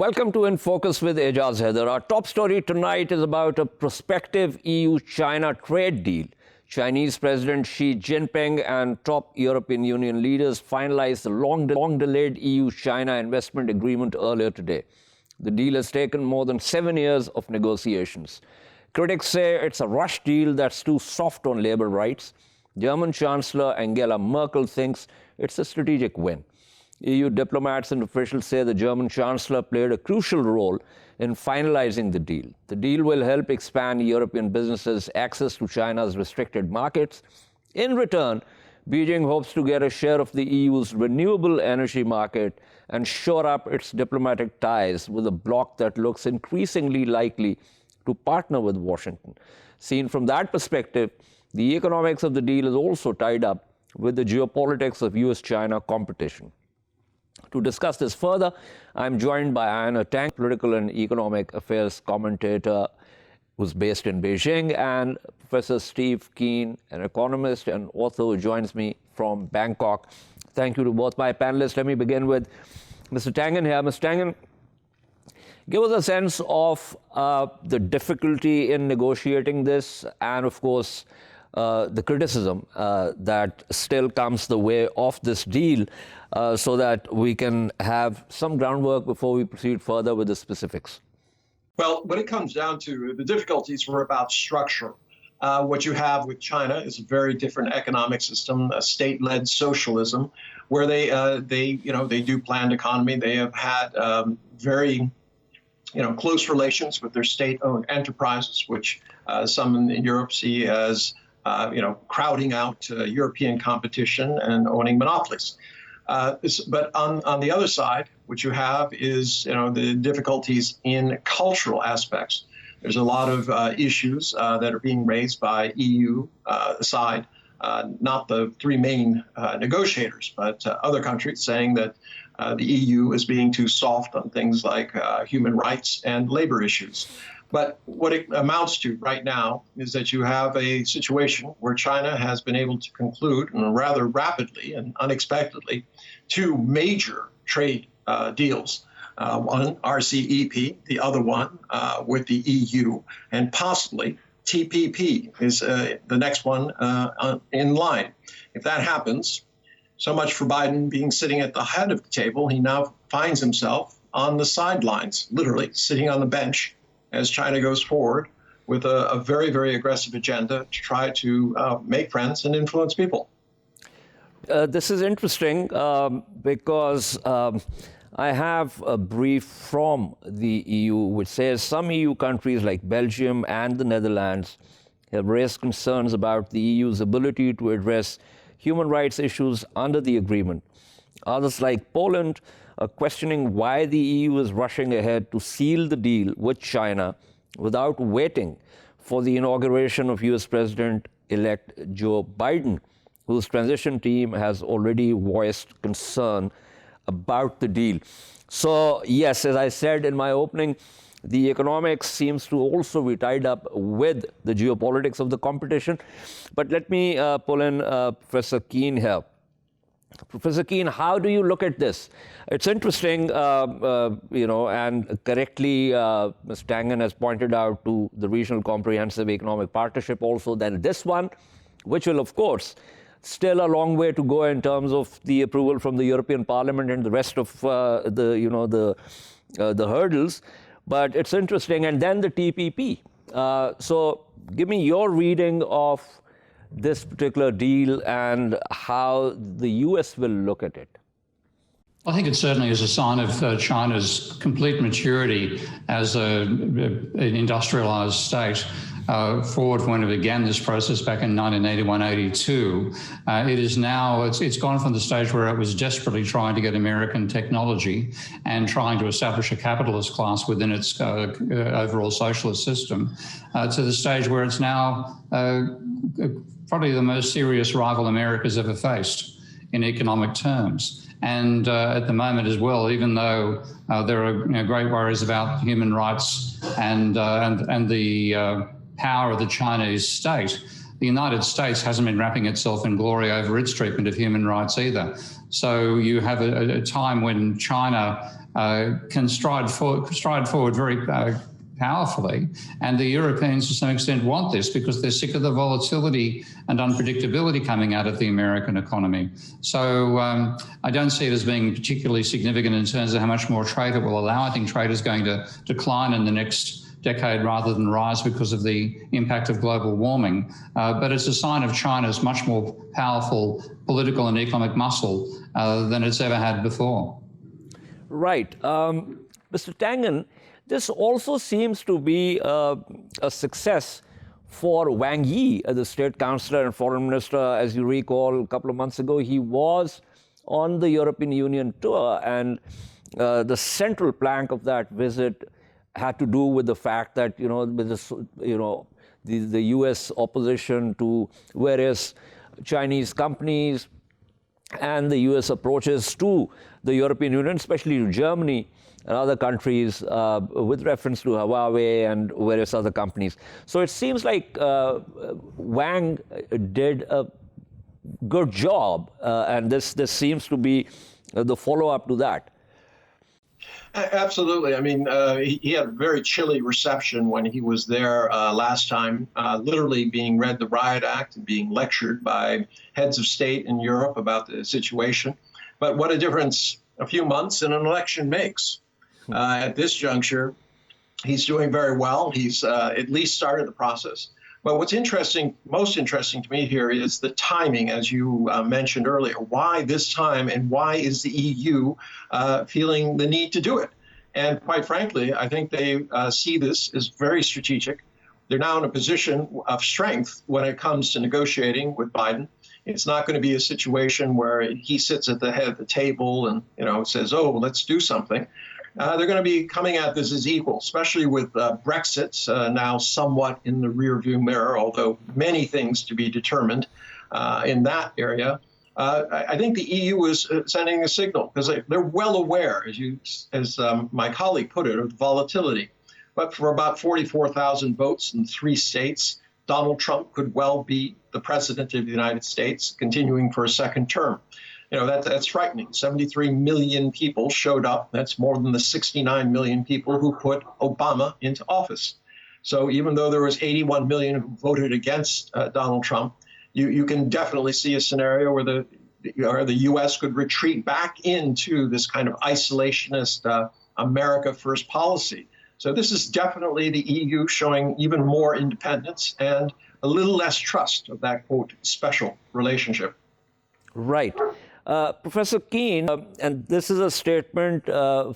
Welcome to In Focus with Ejaz Haider. Our top story tonight is about a prospective EU-China trade deal. Chinese President Xi Jinping and top European Union leaders finalized the long-delayed EU-China investment agreement earlier today. The deal has taken more than 7 years of negotiations. Critics say it's a rush deal that's too soft on labor rights. German Chancellor Angela Merkel thinks it's a strategic win. EU diplomats and officials say the German Chancellor played a crucial role in finalizing the deal. The deal will help expand European businesses' access to China's restricted markets. In return, Beijing hopes to get a share of the EU's renewable energy market and shore up its diplomatic ties with a bloc that looks increasingly likely to partner with Washington. Seen from that perspective, the economics of the deal is also tied up with the geopolitics of US-China competition. To discuss this further, I'm joined by Einar Tangen, political and economic affairs commentator who's based in Beijing, and Professor Steve Keen, an economist and author who joins me from Bangkok. Thank you to both my panelists. Let me begin with Mr. Tangen here. Mr. Tangen, give us a sense of the difficulty in negotiating this and, of course, the criticism that still comes the way of this deal so that we can have some groundwork before we proceed further with the specifics. Well, when it comes down to the difficulties were about structure. What you have with China is a very different economic system, a state-led socialism, where they do planned economy. They have had very close relations with their state-owned enterprises, which some in Europe see as crowding out European competition and owning monopolies. But on the other side, what you have is the difficulties in cultural aspects. There's a lot of issues that are being raised by EU side, not the three main negotiators, but other countries saying that the EU is being too soft on things like human rights and labor issues. But what it amounts to right now is that you have a situation where China has been able to conclude rather rapidly and unexpectedly 2 major trade deals. One, RCEP, the other one with the EU, and possibly TPP is the next one in line. If that happens, so much for Biden being sitting at the head of the table. He now finds himself on the sidelines, literally sitting on the bench, as China goes forward with a very, very aggressive agenda to try to make friends and influence people. This is interesting because I have a brief from the EU which says some EU countries like Belgium and the Netherlands have raised concerns about the EU's ability to address human rights issues under the agreement. Others like Poland are questioning why the EU is rushing ahead to seal the deal with China without waiting for the inauguration of US President-elect Joe Biden, whose transition team has already voiced concern about the deal. So, yes, as I said in my opening, the economics seems to also be tied up with the geopolitics of the competition. But let me pull in Professor Keen here. Professor Keen, how do you look at this? It's interesting, and correctly, Ms. Tangen has pointed out to the Regional Comprehensive Economic Partnership also that this one, which will, of course, still a long way to go in terms of the approval from the European Parliament and the rest of the hurdles. But it's interesting. And then the TPP. So give me your reading of this particular deal and how the US will look at it. I think it certainly is a sign of China's complete maturity as an industrialized state. Forward when it began this process back in 1981-82, it is now, it's gone from the stage where it was desperately trying to get American technology and trying to establish a capitalist class within its overall socialist system to the stage where it's now probably the most serious rival America's ever faced in economic terms. And at the moment as well, even though there are great worries about human rights and the power of the Chinese state, the United States hasn't been wrapping itself in glory over its treatment of human rights either. So you have a time when China can stride forward very powerfully, and the Europeans to some extent want this because they're sick of the volatility and unpredictability coming out of the American economy. So I don't see it as being particularly significant in terms of how much more trade it will allow. I think trade is going to decline in the next decade rather than rise because of the impact of global warming. But it's a sign of China's much more powerful political and economic muscle than it's ever had before. Right. Mr. Tangen, this also seems to be a success for Wang Yi, the state councillor and foreign minister. As you recall, a couple of months ago, he was on the European Union tour, and the central plank of that visit had to do with the fact that, with this, the U.S. opposition to various Chinese companies and the U.S. approaches to the European Union, especially to Germany and other countries, with reference to Huawei and various other companies. So it seems like Wang did a good job, and this seems to be the follow-up to that. Absolutely. I mean, he had a very chilly reception when he was there last time, literally being read the Riot Act and being lectured by heads of state in Europe about the situation. But what a difference a few months in an election makes. At this juncture, he's doing very well. He's at least started the process. But what's most interesting to me here is the timing, as you mentioned earlier. Why this time, and why is the EU feeling the need to do it? And quite frankly, I think they see this as very strategic. They're now in a position of strength when it comes to negotiating with Biden. It's not going to be a situation where he sits at the head of the table and says, "Oh, let's do something." They're going to be coming at this as equal, especially with Brexit now somewhat in the rearview mirror, although many things to be determined in that area. I think the EU is sending a signal because they're well aware, as my colleague put it, of the volatility. But for about 44,000 votes in 3 states, Donald Trump could well be the president of the United States, continuing for a second term. That's frightening. 73 million people showed up. That's more than the 69 million people who put Obama into office. So even though there was 81 million who voted against Donald Trump, you can definitely see a scenario where the U.S. could retreat back into this kind of isolationist America first policy. So this is definitely the EU showing even more independence and a little less trust of that, quote, special relationship. Right. Professor Keane, and this is a statement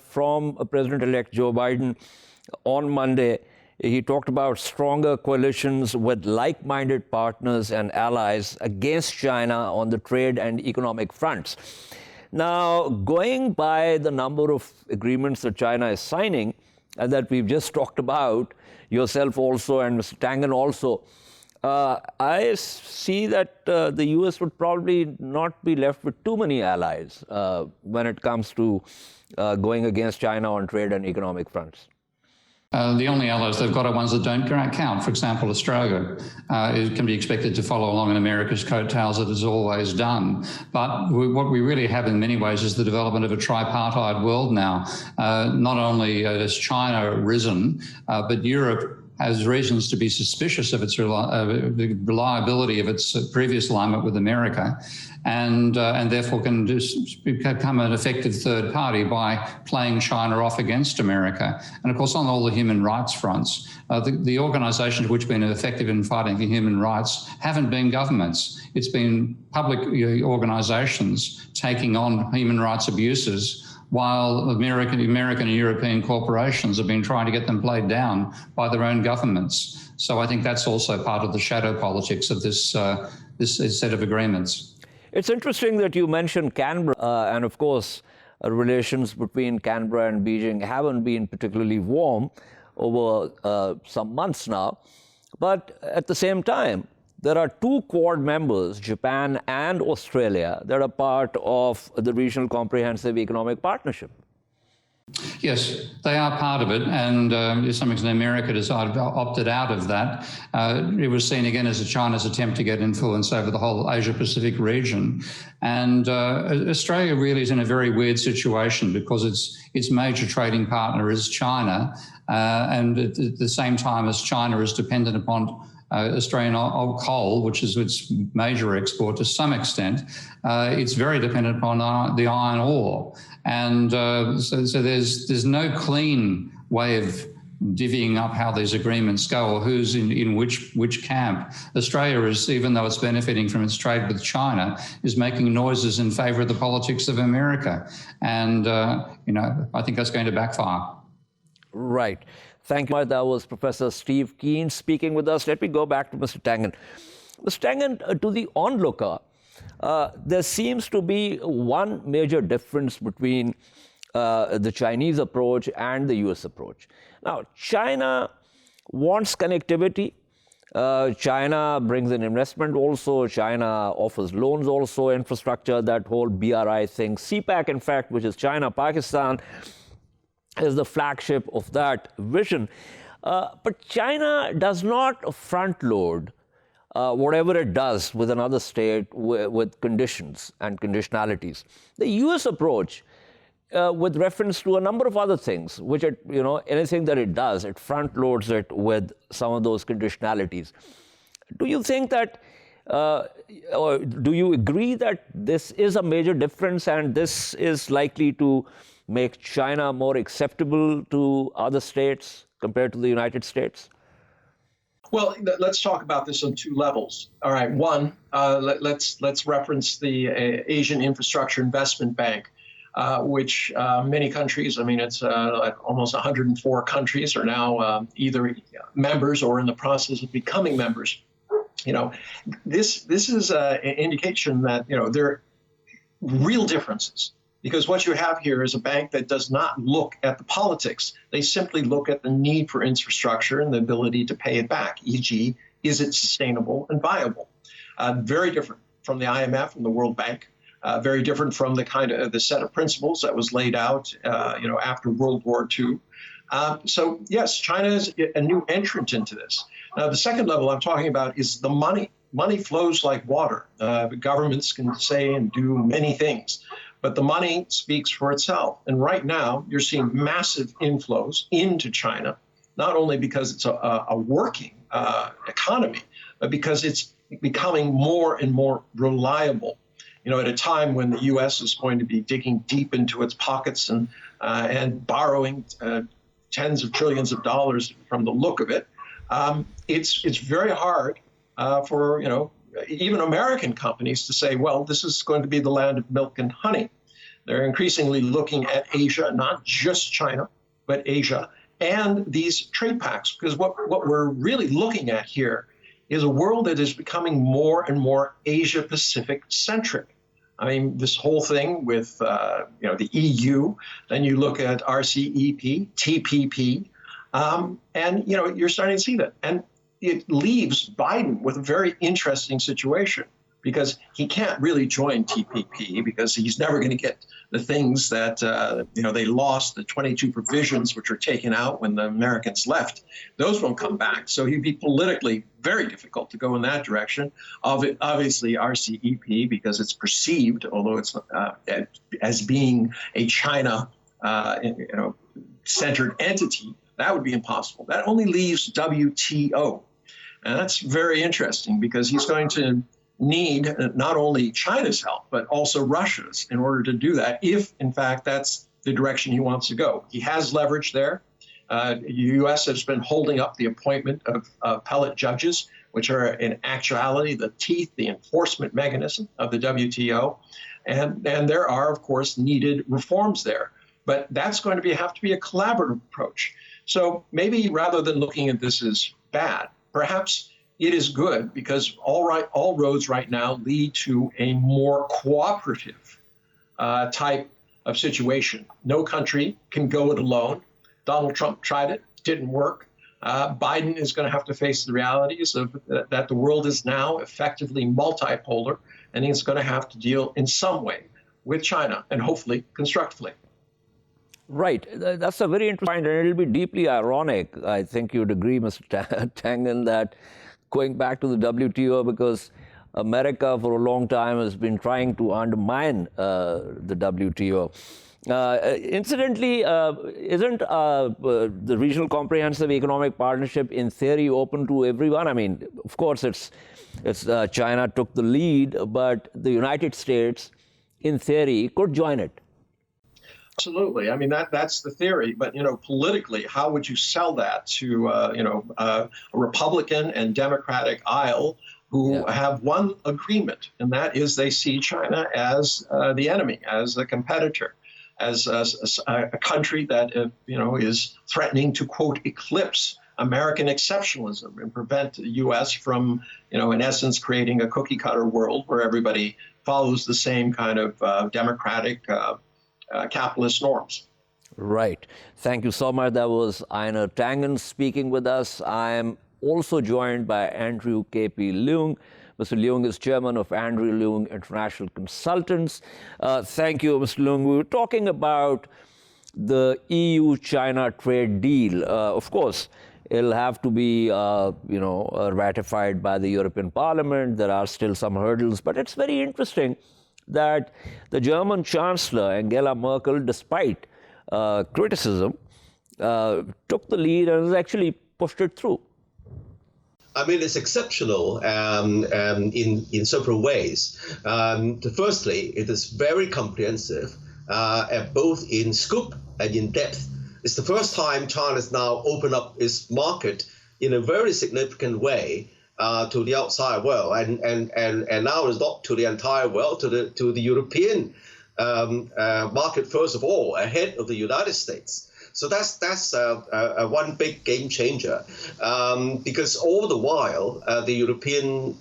from President-elect Joe Biden on Monday. He talked about stronger coalitions with like-minded partners and allies against China on the trade and economic fronts. Now, going by the number of agreements that China is signing, and that we've just talked about, yourself also and Mr. Tangen also, I see that the U.S. would probably not be left with too many allies when it comes to going against China on trade and economic fronts. The only allies they've got are ones that don't count. For example, Australia can be expected to follow along in America's coattails, as it has always done. But what we really have in many ways is the development of a tripartite world now. Not only has China risen, but Europe has reasons to be suspicious of its the reliability of its previous alignment with America, and therefore can become an effective third party by playing China off against America. And of course, on all the human rights fronts, the organisations which have been effective in fighting for human rights haven't been governments. It's been public organisations taking on human rights abuses, while American and European corporations have been trying to get them played down by their own governments. So I think that's also part of the shadow politics of this set of agreements. It's interesting that you mentioned Canberra, and of course, relations between Canberra and Beijing haven't been particularly warm over some months now. But at the same time, there are 2 Quad members, Japan and Australia, that are part of the Regional Comprehensive Economic Partnership. Yes, they are part of it, and to some extent America decided opted out of that. It was seen again as China's attempt to get influence over the whole Asia-Pacific region. And Australia really is in a very weird situation because its major trading partner is China, and at the same time as China is dependent upon Australian coal, which is its major export to some extent, it's very dependent upon the iron ore. And so there's no clean way of divvying up how these agreements go or who's in which camp. Australia is, even though it's benefiting from its trade with China, is making noises in favour of the politics of America. And, I think that's going to backfire. Right. Thank you. That was Professor Steve Keen speaking with us. Let me go back to Mr. Tangen. Mr. Tangen, to the onlooker, there seems to be one major difference between the Chinese approach and the U.S. approach. Now, China wants connectivity. China brings in investment also. China offers loans also, infrastructure, that whole BRI thing. CPAC, in fact, which is China, Pakistan, is the flagship of that vision. But China does not front load whatever it does with another state with conditions and conditionalities. The U.S. approach, with reference to a number of other things, which anything that it does, it front loads it with some of those conditionalities. Do you think that, or do you agree that this is a major difference and this is likely to make China more acceptable to other states compared to the United States? Well, let's talk about this on two levels. All right, one, let's reference the Asian Infrastructure Investment Bank, which many countries, it's almost 104 countries are now either members or in the process of becoming members. This is an indication that there are real differences. Because what you have here is a bank that does not look at the politics. They simply look at the need for infrastructure and the ability to pay it back, e.g., is it sustainable and viable? Very different from the IMF and the World Bank, very different from the set of principles that was laid out after World War II. So, yes, China is a new entrant into this. Now, the second level I'm talking about is the money. Money flows like water. The governments can say and do many things, but the money speaks for itself. And right now, you're seeing massive inflows into China, not only because it's a working economy, but because it's becoming more and more reliable. At a time when the U.S. is going to be digging deep into its pockets and borrowing tens of trillions of dollars from the look of it, it's very hard for even American companies to say, well, this is going to be the land of milk and honey. They're increasingly looking at Asia, not just China, but Asia, and these trade pacts, because what we're really looking at here is a world that is becoming more and more Asia-Pacific centric. This whole thing with the EU, then you look at RCEP, TPP, and you're starting to see that. And it leaves Biden with a very interesting situation because he can't really join TPP because he's never going to get the things that, they lost, the 22 provisions which were taken out when the Americans left. Those won't come back. So he'd be politically very difficult to go in that direction. Obviously, RCEP, because it's perceived, although it's as being a China, centered entity, that would be impossible. That only leaves WTO. And that's very interesting because he's going to need not only China's help, but also Russia's in order to do that, if, in fact, that's the direction he wants to go. He has leverage there. The U.S. has been holding up the appointment of appellate judges, which are in actuality the teeth, the enforcement mechanism of the WTO. And there are, of course, needed reforms there. But that's going to have to be a collaborative approach. So maybe rather than looking at this as bad, perhaps it is good because all roads right now lead to a more cooperative type of situation. No country can go it alone. Donald Trump tried it, didn't work. Biden is going to have to face the realities of that the world is now effectively multipolar, and he's going to have to deal in some way with China, and hopefully constructively. Right. That's a very interesting point, and it'll be deeply ironic. I think you'd agree, Mr. Tangen, that going back to the WTO, because America for a long time has been trying to undermine the WTO. Incidentally, isn't the Regional Comprehensive Economic Partnership in theory open to everyone? I mean, of course, it's China took the lead, but the United States, in theory, could join it. Absolutely. I mean, that's the theory. But, politically, how would you sell that to, a Republican and Democratic aisle who have one agreement, and that is they see China as the enemy, as a competitor, as a country that, is threatening to, quote, eclipse American exceptionalism and prevent the U.S. from, in essence, creating a cookie cutter world where everybody follows the same kind of democratic capitalist norms. Right. Thank you so much. That was Einar Tangen speaking with us. I am also joined by Andrew K.P. Leung. Mr. Leung is chairman of Andrew Leung International Consultants. Thank you, Mr. Leung. We were talking about the EU-China trade deal. Of course, it'll have to be, ratified by the European Parliament. There are still some hurdles, but it's very interesting that the German Chancellor, Angela Merkel, despite criticism, took the lead and has actually pushed it through. I mean, it's exceptional in several ways. Firstly, it is very comprehensive, both in scope and in depth. It's the first time China's now opened up its market in a very significant way to the outside world, and now it's not to the entire world, to the European market first of all, ahead of the United States. So that's one big game changer, because all the while the European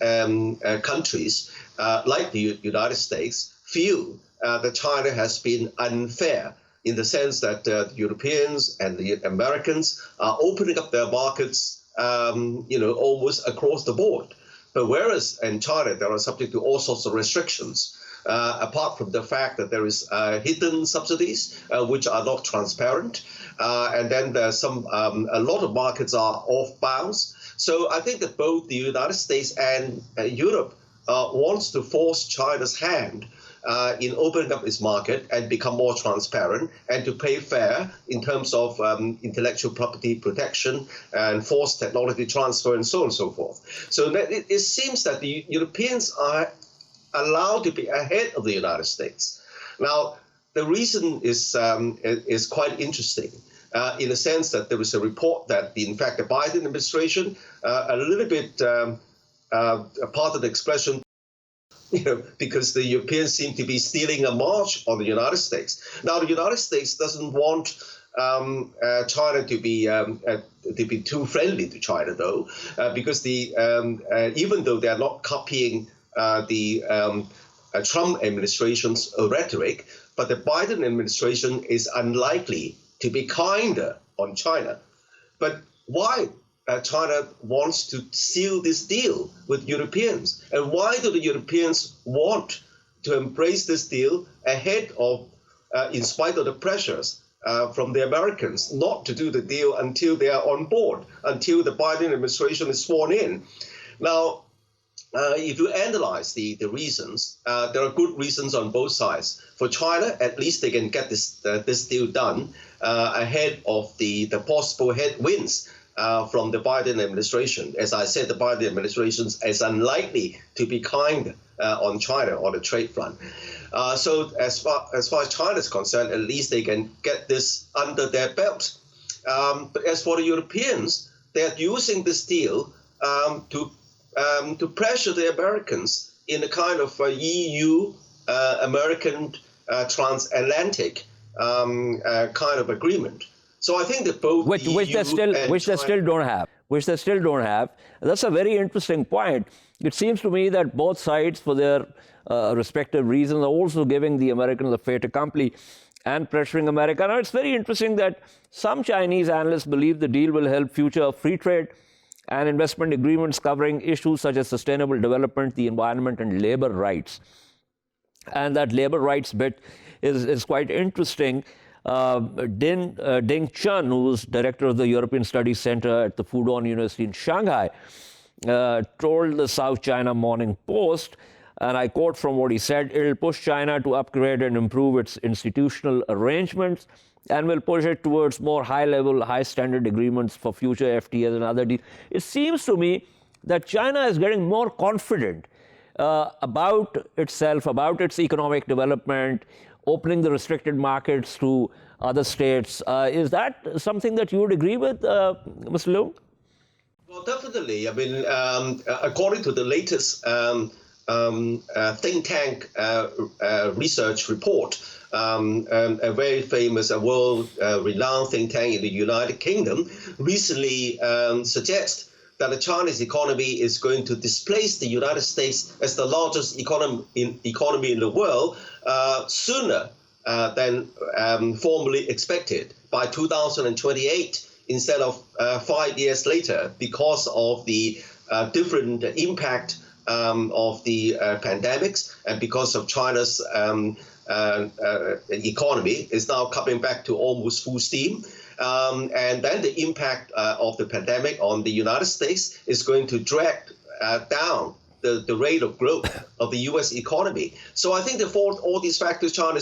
countries, like the United States, feel that China has been unfair in the sense that the Europeans and the Americans are opening up their markets almost across the board. But whereas in China, they are subject to all sorts of restrictions, apart from the fact that there is hidden subsidies, which are not transparent. And then there's a lot of markets are off bounds. So I think that both the United States and Europe wants to force China's hand in opening up its market and become more transparent and to pay fair in terms of intellectual property protection and forced technology transfer and so on and so forth. So that it seems that the Europeans are allowed to be ahead of the United States. Now, the reason is quite interesting in the sense that there was a report that, in fact, the Biden administration, a little bit, part of the expression, because the Europeans seem to be stealing a march on the United States. Now, the United States doesn't want China to be too friendly to China, though, because even though they are not copying the Trump administration's rhetoric, but the Biden administration is unlikely to be kinder on China. But why China wants to seal this deal with Europeans? And why do the Europeans want to embrace this deal ahead of, in spite of the pressures from the Americans not to do the deal until they are on board, until the Biden administration is sworn in? Now, if you analyze the reasons, there are good reasons on both sides. For China, at least they can get this deal done ahead of the possible headwinds from the Biden administration. As I said, the Biden administration is unlikely to be kind on China on the trade front. So as far as China is concerned, at least they can get this under their belt. But as for the Europeans, they're using this deal to pressure the Americans in a kind of EU-American transatlantic kind of agreement. So I think that both which they still don't have. That's a very interesting point. It seems to me that both sides, for their respective reasons, are also giving the Americans a fait accompli and pressuring America. Now, it's very interesting that some Chinese analysts believe the deal will help future free trade and investment agreements covering issues such as sustainable development, the environment, and labor rights. And that labor rights bit is quite interesting. Ding Chun, who's director of the European Studies Center at the Fudan University in Shanghai, told the South China Morning Post, and I quote from what he said, "It'll push China to upgrade and improve its institutional arrangements and will push it towards more high-level, high-standard agreements for future FTAs and other deals." It seems to me that China is getting more confident about itself, about its economic development, opening the restricted markets to other states. Is that something that you would agree with, Mr. Leung? Well, definitely. I mean, according to the latest think tank research report, a very famous, world-renowned think tank in the United Kingdom recently suggests that the Chinese economy is going to displace the United States as the largest economy in the world sooner than formerly expected, by 2028 instead of 5 years later, because of the different impact of the pandemics, and because of China's economy is now coming back to almost full steam. And then the impact of the pandemic on the United States is going to drag down the rate of growth of the U.S. economy. So I think that for all these factors, China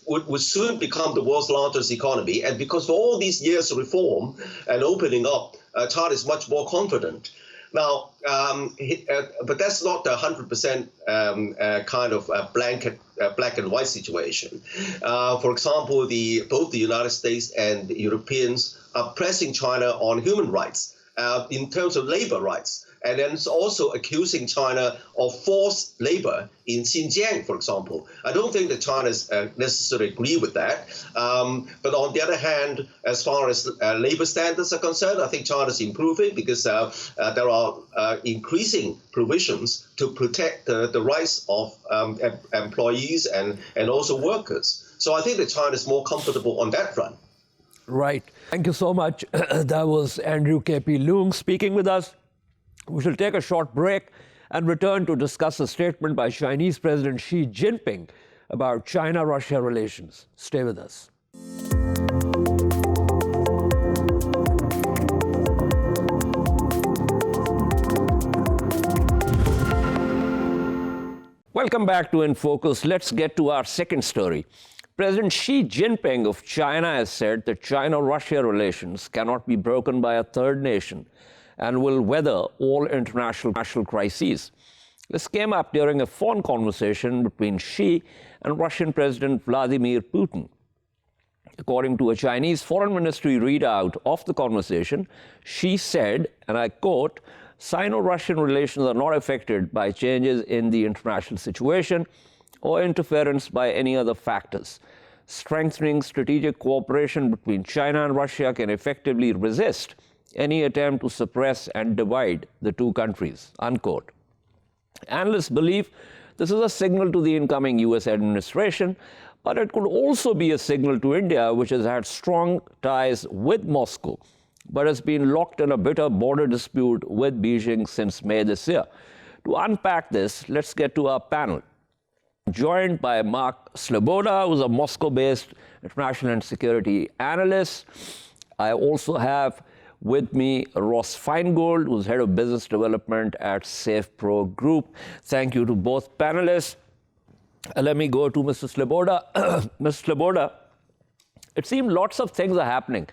would soon become the world's largest economy. And because of all these years of reform and opening up, China is much more confident. Now, but that's not the 100% kind of blanket black and white situation. For example, both the United States and the Europeans are pressing China on human rights in terms of labor rights, and then also accusing China of forced labor in Xinjiang, for example. I don't think that China necessarily agree with that. But on the other hand, as far as labor standards are concerned, I think China is improving because there are increasing provisions to protect the rights of employees and also workers. So I think that China is more comfortable on that front. Right. Thank you so much. That was Andrew K.P. Leung speaking with us. We shall take a short break and return to discuss a statement by Chinese President Xi Jinping about China-Russia relations. Stay with us. Welcome back to In Focus. Let's get to our second story. President Xi Jinping of China has said that China-Russia relations cannot be broken by a third nation and will weather all international crises. This came up during a phone conversation between Xi and Russian President Vladimir Putin. According to a Chinese Foreign Ministry readout of the conversation, Xi said, and I quote, "Sino-Russian relations are not affected by changes in the international situation or interference by any other factors. Strengthening strategic cooperation between China and Russia can effectively resist any attempt to suppress and divide the two countries," unquote. Analysts believe this is a signal to the incoming U.S. administration, but it could also be a signal to India, which has had strong ties with Moscow, but has been locked in a bitter border dispute with Beijing since May this year. To unpack this, let's get to our panel. Joined by Mark Sleboda, who's a Moscow-based international and security analyst. I also have with me Ross Feingold, who's head of business development at SafePro Group. Thank you to both panelists. Let me go to Mr. Sleboda. Mr. Sleboda, it seems lots of things are happening.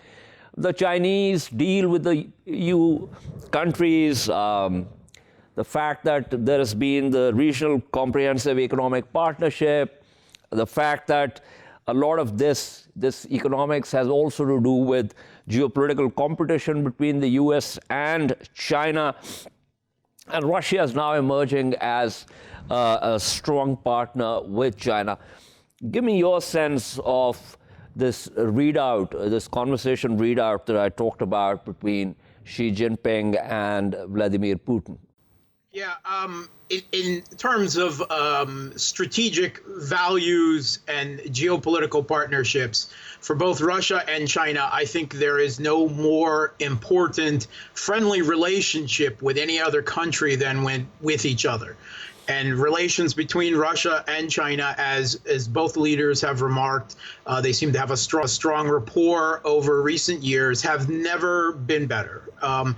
The Chinese deal with the EU countries, the fact that there has been the regional comprehensive economic partnership, the fact that a lot of this economics has also to do with geopolitical competition between the US and China. And Russia is now emerging as a strong partner with China. Give me your sense of this readout, this conversation readout that I talked about between Xi Jinping and Vladimir Putin. Yeah, in terms of strategic values and geopolitical partnerships for both Russia and China, I think there is no more important friendly relationship with any other country than with each other. And relations between Russia and China, as both leaders have remarked, they seem to have a strong rapport over recent years, have never been better. And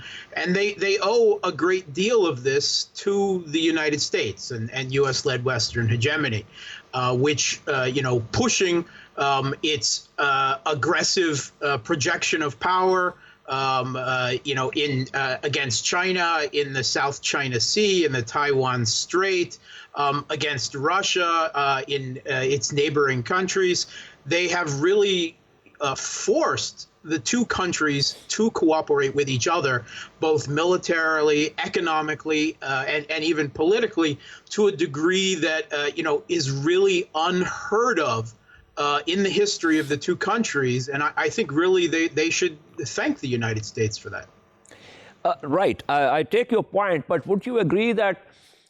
they owe a great deal of this to the United States and U.S.-led Western hegemony, which, pushing its aggressive projection of power, against China in the South China Sea, in the Taiwan Strait, against Russia in its neighboring countries. They have really forced the two countries to cooperate with each other, both militarily, economically, and even politically, to a degree that is really unheard of in the history of the two countries. And I think really they should thank the United States for that. Right. I take your point, but would you agree that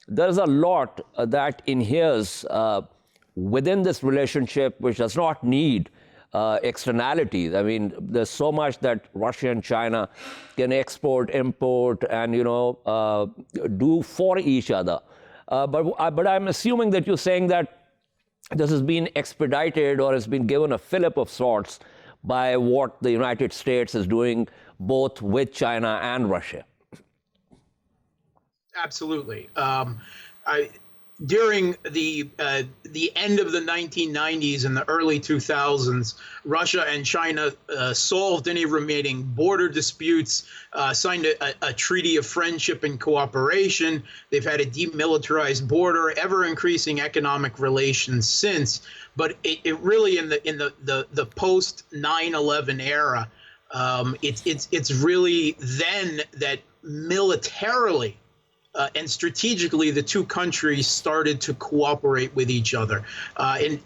there's a lot that inheres within this relationship which does not need externalities? I mean, there's so much that Russia and China can export, import, and, do for each other. But I'm assuming that you're saying that this has been expedited or has been given a fillip of sorts by what the United States is doing both with China and Russia. Absolutely. During the end of the 1990s and the early 2000s, Russia and China solved any remaining border disputes, signed a treaty of friendship and cooperation. They've had a demilitarized border, ever-increasing economic relations since. But it really, in the post 9/11 era, it's really then that militarily and strategically, the two countries started to cooperate with each other.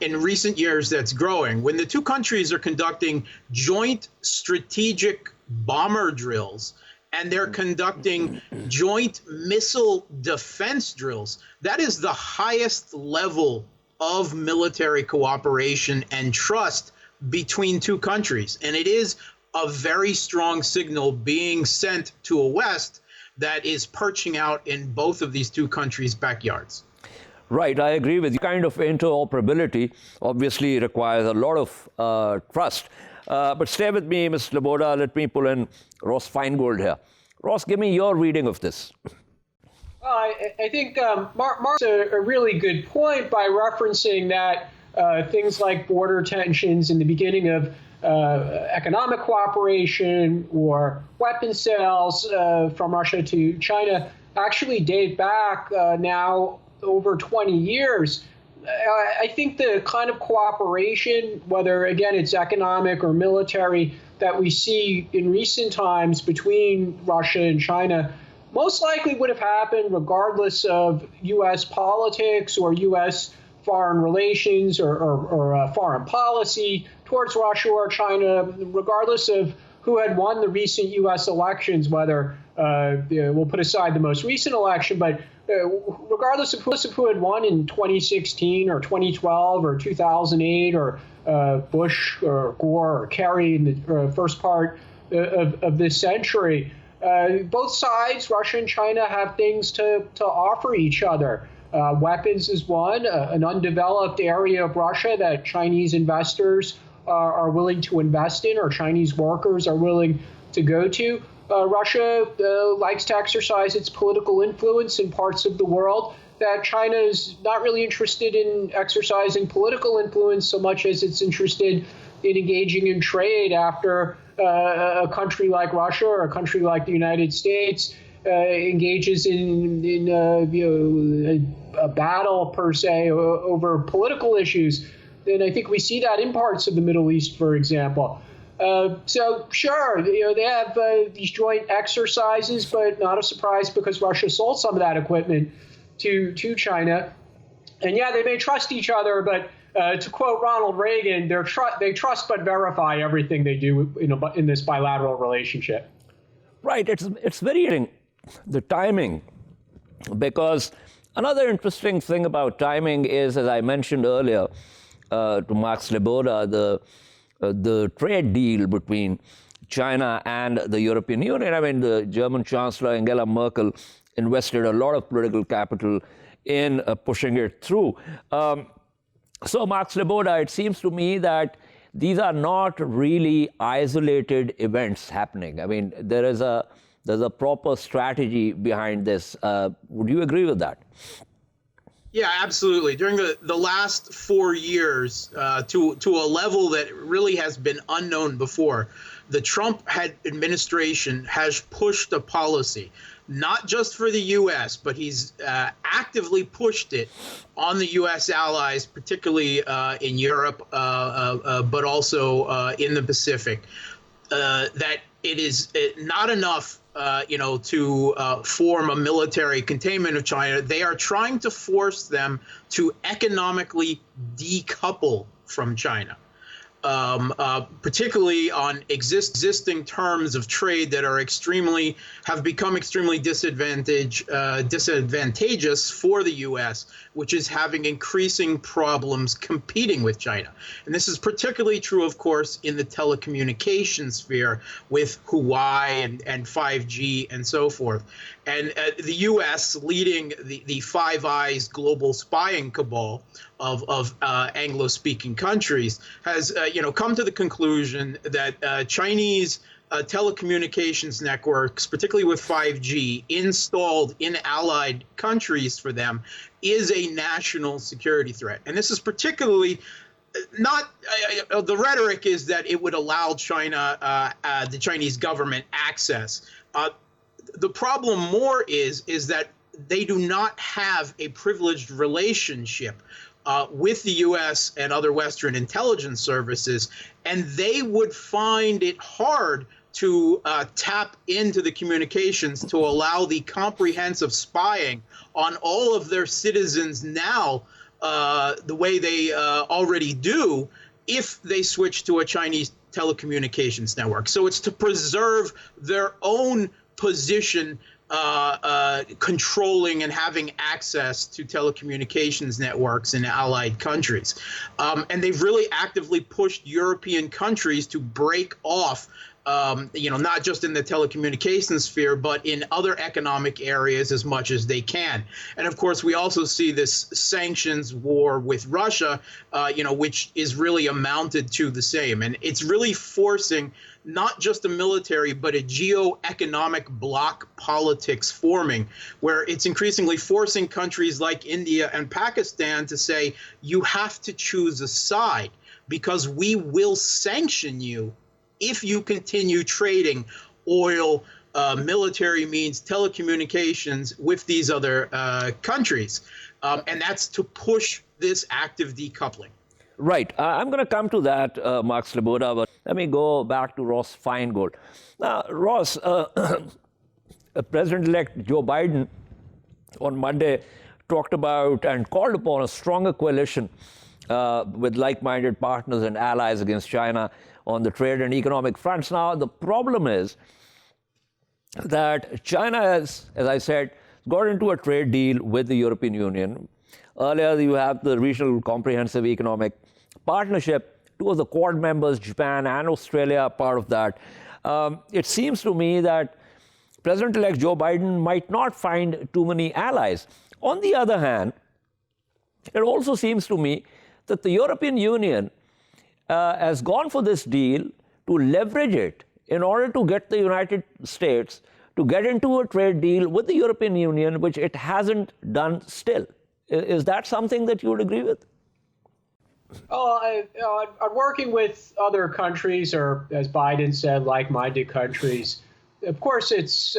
In recent years, that's growing. When the two countries are conducting joint strategic bomber drills and they're conducting joint missile defense drills, that is the highest level of military cooperation and trust between two countries. And it is a very strong signal being sent to a West that is perching out in both of these two countries' backyards. Right, I agree with you. Kind of interoperability obviously requires a lot of trust. But stay with me, Ms. Sleboda. Let me pull in Ross Feingold here. Ross, give me your reading of this. Well, I think Mark's a really good point by referencing that things like border tensions in the beginning of economic cooperation or weapon sales from Russia to China actually date back now over 20 years. I think the kind of cooperation, whether, again, it's economic or military, that we see in recent times between Russia and China most likely would have happened regardless of U.S. politics or U.S. foreign relations or foreign policy towards Russia or China, regardless of who had won the recent U.S. elections, whether we'll put aside the most recent election, but regardless of who had won in 2016 or 2012 or 2008 or Bush or Gore or Kerry in the first part of this century, both sides, Russia and China, have things to offer each other. Weapons is one, an undeveloped area of Russia that Chinese investors are willing to invest in, or Chinese workers are willing to go to. Russia likes to exercise its political influence in parts of the world that China is not really interested in exercising political influence so much as it's interested in engaging in trade after a country like Russia or a country like the United States engages in a battle per se over political issues. And I think we see that in parts of the Middle East, for example. So sure, they have these joint exercises, but not a surprise because Russia sold some of that equipment to China. And yeah, they may trust each other, but to quote Ronald Reagan, they trust but verify everything they do in this bilateral relationship. Right, it's very interesting, the timing, because another interesting thing about timing is, as I mentioned earlier to Mark Sleboda, the trade deal between China and the European Union. I mean, the German Chancellor Angela Merkel invested a lot of political capital in pushing it through. So, Mark Sleboda, it seems to me that these are not really isolated events happening. I mean, there's a proper strategy behind this. Would you agree with that? Yeah, absolutely. During the last 4 years, to a level that really has been unknown before, the Trump administration has pushed a policy, not just for the U.S., but he's actively pushed it on the U.S. allies, particularly in Europe, but also in the Pacific, that it is not enough to form a military containment of China. They are trying to force them to economically decouple from China, particularly on existing terms of trade that are have become extremely disadvantageous for the U.S., which is having increasing problems competing with China. And this is particularly true, of course, in the telecommunications sphere with Huawei and 5G and so forth. And the U.S. leading the Five Eyes global spying cabal of Anglo-speaking countries has come to the conclusion that Chinese telecommunications networks, particularly with 5G, installed in allied countries for them, is a national security threat. And this is particularly not the rhetoric is that it would allow China, the Chinese government, access. The problem more is that they do not have a privileged relationship with the U.S. and other Western intelligence services, and they would find it hard to tap into the communications to allow the comprehensive spying on all of their citizens now, the way they already do, if they switch to a Chinese telecommunications network. So it's to preserve their own position controlling and having access to telecommunications networks in allied countries. And they've really actively pushed European countries to break off, not just in the telecommunications sphere, but in other economic areas as much as they can. And of course, we also see this sanctions war with Russia, which is really amounted to the same. And it's really forcing not just a military, but a geo-economic bloc politics forming, where it's increasingly forcing countries like India and Pakistan to say, you have to choose a side because we will sanction you if you continue trading oil, military means, telecommunications with these other countries. And that's to push this active decoupling. Right. I'm going to come to that, Mark Sleboda, but let me go back to Ross Feingold. Now, Ross, President-elect Joe Biden on Monday talked about and called upon a stronger coalition with like-minded partners and allies against China on the trade and economic fronts. Now, the problem is that China has, as I said, got into a trade deal with the European Union. Earlier, you have the Regional Comprehensive Economic Partnership. Two of the Quad members, Japan and Australia, are part of that. It seems to me that President-elect Joe Biden might not find too many allies. On the other hand, it also seems to me that the European Union has gone for this deal to leverage it in order to get the United States to get into a trade deal with the European Union, which it hasn't done still. Is that something that you would agree with? I'm working with other countries, or as Biden said, like-minded countries. Of course, it's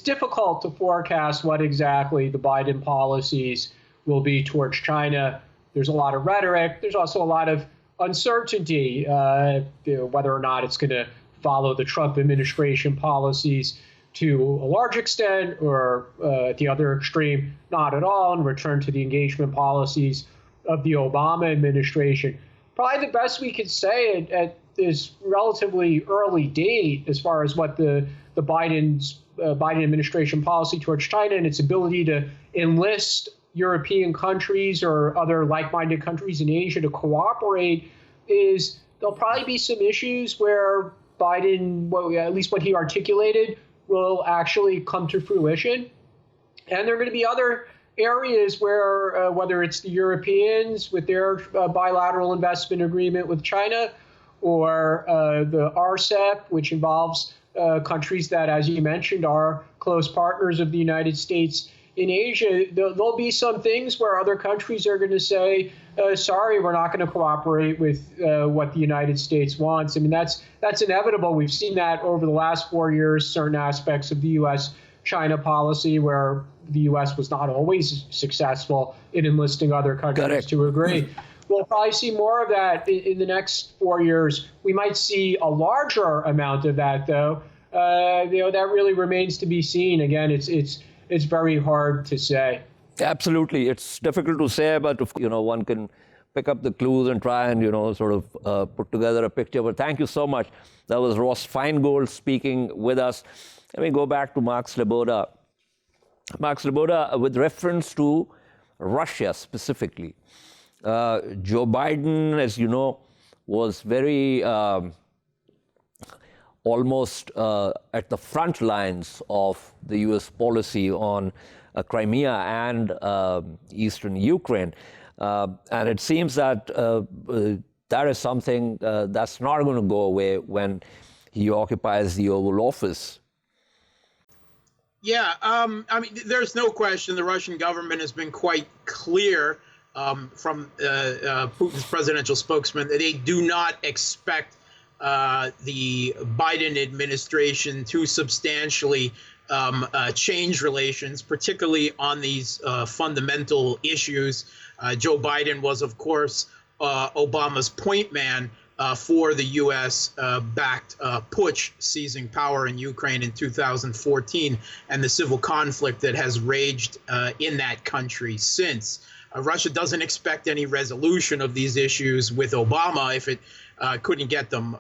difficult to forecast what exactly the Biden policies will be towards China. There's a lot of rhetoric. There's also a lot of uncertainty, whether or not it's going to follow the Trump administration policies to a large extent, or at the other extreme, not at all, and return to the engagement policies of the Obama administration. Probably the best we could say at this relatively early date, as far as what the Biden administration policy towards China and its ability to enlist European countries or other like-minded countries in Asia to cooperate, is there'll probably be some issues where Biden, at least what he articulated, will actually come to fruition. And there are going to be other areas where, whether it's the Europeans with their bilateral investment agreement with China, or the RCEP, which involves countries that, as you mentioned, are close partners of the United States in Asia, there'll be some things where other countries are going to say, sorry, we're not going to cooperate with what the United States wants. I mean, that's inevitable. We've seen that over the last 4 years, certain aspects of the U.S.-China policy where the U.S. was not always successful in enlisting other countries to agree. We'll probably see more of that in the next 4 years. We might see a larger amount of that, though. That really remains to be seen. Again, it's very hard to say. Absolutely. It's difficult to say, but one can pick up the clues and try and sort of put together a picture. But thank you so much. That was Ross Feingold speaking with us. Let me go back to Mark Sleboda. Mark Sleboda, with reference to Russia specifically, Joe Biden, as you know, was very almost at the front lines of the U.S. policy on Crimea and eastern Ukraine. And it seems that that is something that's not going to go away when he occupies the Oval Office. Yeah, I mean, there's no question the Russian government has been quite clear from Putin's presidential spokesman that they do not expect the Biden administration to substantially change relations, particularly on these fundamental issues. Joe Biden was, of course, Obama's point man for the U.S.-backed putsch seizing power in Ukraine in 2014 and the civil conflict that has raged in that country since. Russia doesn't expect any resolution of these issues with Obama if it couldn't get them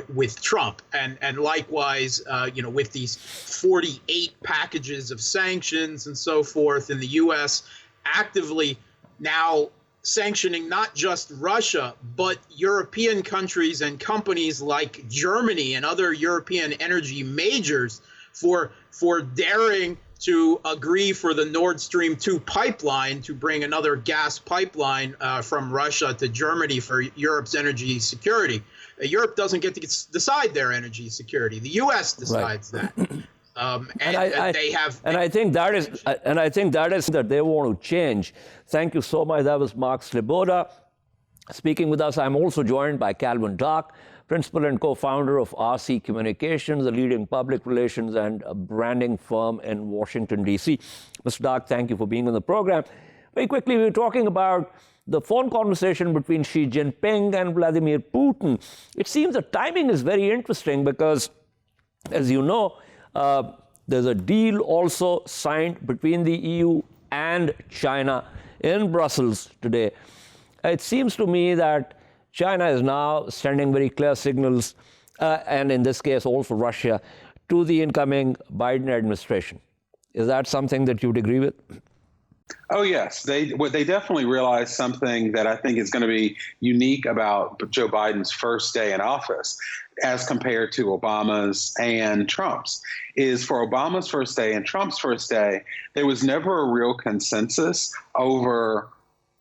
with Trump. And likewise, with these 48 packages of sanctions and so forth, in the U.S. actively now sanctioning not just Russia, but European countries and companies like Germany and other European energy majors for daring to agree for the Nord Stream 2 pipeline to bring another gas pipeline from Russia to Germany for Europe's energy security. Europe doesn't get to decide their energy security. The U.S. decides that. I think that is that they want to change. Thank you so much. That was Mark Sleboda speaking with us. I'm also joined by Calvin Dark, principal and co-founder of RC Communications, a leading public relations and branding firm in Washington, D.C. Mr. Dark, thank you for being on the program. Very quickly, we were talking about the phone conversation between Xi Jinping and Vladimir Putin. It seems the timing is very interesting because, as you know, there's a deal also signed between the EU and China in Brussels today. It seems to me that China is now sending very clear signals, and in this case also Russia, to the incoming Biden administration. Is that something that you'd agree with? Oh, yes. They definitely realized something that I think is going to be unique about Joe Biden's first day in office as compared to Obama's and Trump's, is for Obama's first day and Trump's first day, there was never a real consensus over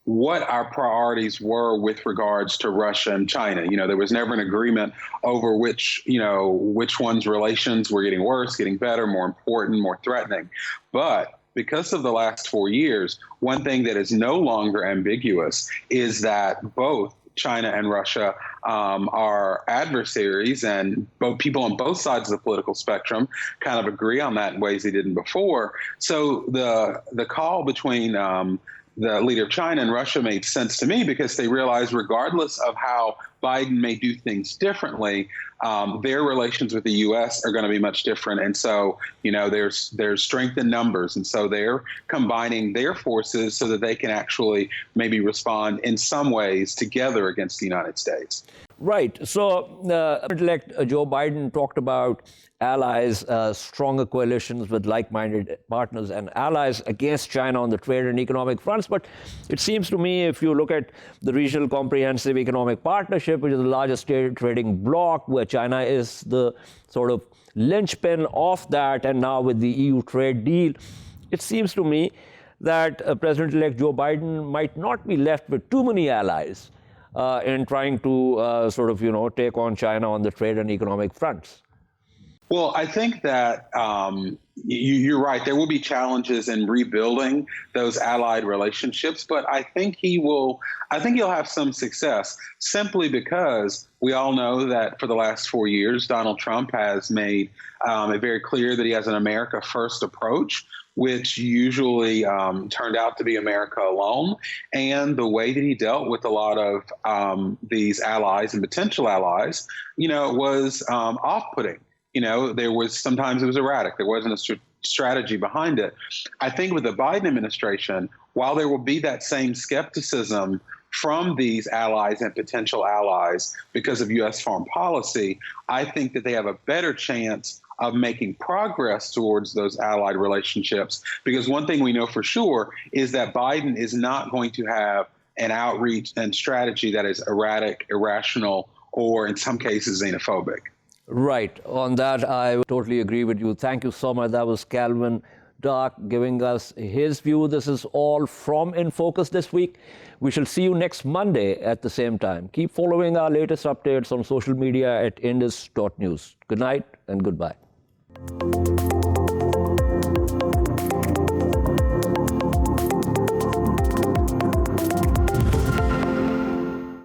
what our priorities were with regards to Russia and China. There was never an agreement over which one's relations were getting worse, getting better, more important, more threatening. But because of the last 4 years, one thing that is no longer ambiguous is that both China and Russia are adversaries, and both people on both sides of the political spectrum kind of agree on that in ways they didn't before. So the call between the leader of China and Russia made sense to me because they realized regardless of how Biden may do things differently, their relations with the U.S. are going to be much different. And so, there's strength in numbers. And so they're combining their forces so that they can actually maybe respond in some ways together against the United States. Right. So, President-elect Joe Biden talked about allies, stronger coalitions with like-minded partners and allies against China on the trade and economic fronts. But it seems to me, if you look at the Regional Comprehensive Economic Partnership, which is the largest trading bloc, where China is the sort of linchpin of that, and now with the EU trade deal, it seems to me that President-elect Joe Biden might not be left with too many allies in trying to take on China on the trade and economic fronts? Well, I think that you're right. There will be challenges in rebuilding those allied relationships, but I think he'll have some success simply because we all know that for the last 4 years, Donald Trump has made it very clear that he has an America first approach, which usually turned out to be America alone. And the way that he dealt with a lot of these allies and potential allies, was off-putting. Sometimes it was erratic. There wasn't a strategy behind it. I think with the Biden administration, while there will be that same skepticism from these allies and potential allies because of U.S. foreign policy, I think that they have a better chance of making progress towards those allied relationships. Because one thing we know for sure is that Biden is not going to have an outreach and strategy that is erratic, irrational, or in some cases xenophobic. Right. On that, I totally agree with you. Thank you so much. That was Calvin Dark giving us his view. This is all from In Focus this week. We shall see you next Monday at the same time. Keep following our latest updates on social media at indus.news. Good night and goodbye.